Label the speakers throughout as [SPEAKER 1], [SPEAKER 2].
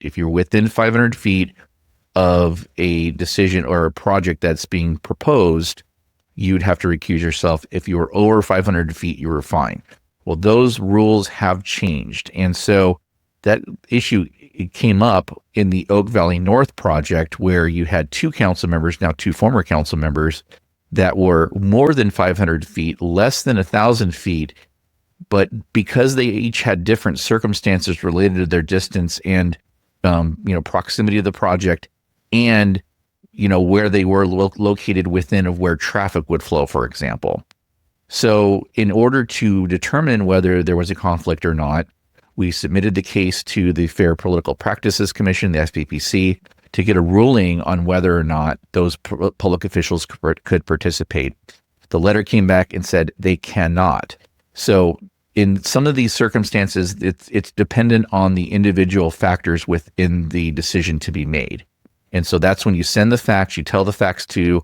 [SPEAKER 1] If you're within 500 feet of a decision or a project that's being proposed, you'd have to recuse yourself. If you were over 500 feet, you were fine. Well, those rules have changed. And so that issue came up in the Oak Valley North project, where you had two council members, now two former council members, that were more than 500 feet, less than 1,000 feet. But because they each had different circumstances related to their distance and proximity of the project, and where they were located within of where traffic would flow, for example. So in order to determine whether there was a conflict or not, we submitted the case to the Fair Political Practices Commission, the FPPC, to get a ruling on whether or not those public officials could participate. The letter came back and said they cannot. So in some of these circumstances, it's dependent on the individual factors within the decision to be made. And so that's when you send the facts, you tell the facts to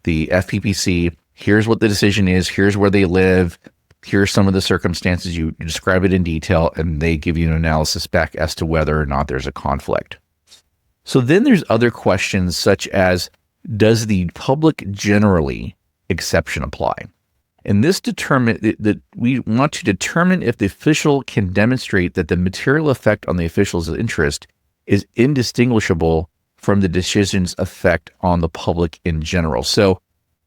[SPEAKER 1] the FPPC, here's what the decision is, here's where they live, here's some of the circumstances, you describe it in detail, and they give you an analysis back as to whether or not there's a conflict. So then there's other questions such as, does the public generally exception apply? And this that we want to determine if the official can demonstrate that the material effect on the official's interest is indistinguishable from the decision's effect on the public in general. So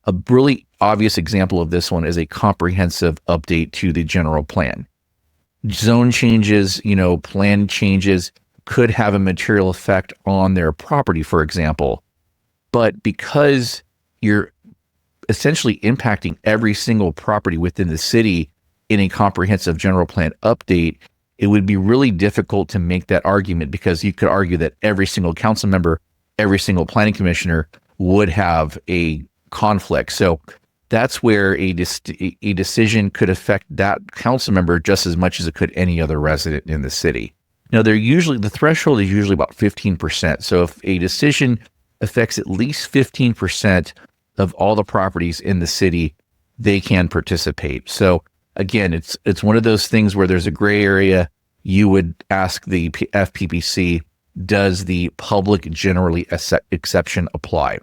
[SPEAKER 1] a really obvious example of this one is a comprehensive update to the general plan. Zone changes, plan changes could have a material effect on their property, for example. But because you're essentially impacting every single property within the city in a comprehensive general plan update, it would be really difficult to make that argument, because you could argue that every single council member, every single planning commissioner would have a conflict. So that's where a decision could affect that council member just as much as it could any other resident in the city. Now, the threshold is usually about 15%. So if a decision affects at least 15% of all the properties in the city, they can participate. So again, it's one of those things where there's a gray area. You would ask the FPPC, does the public generally exception apply?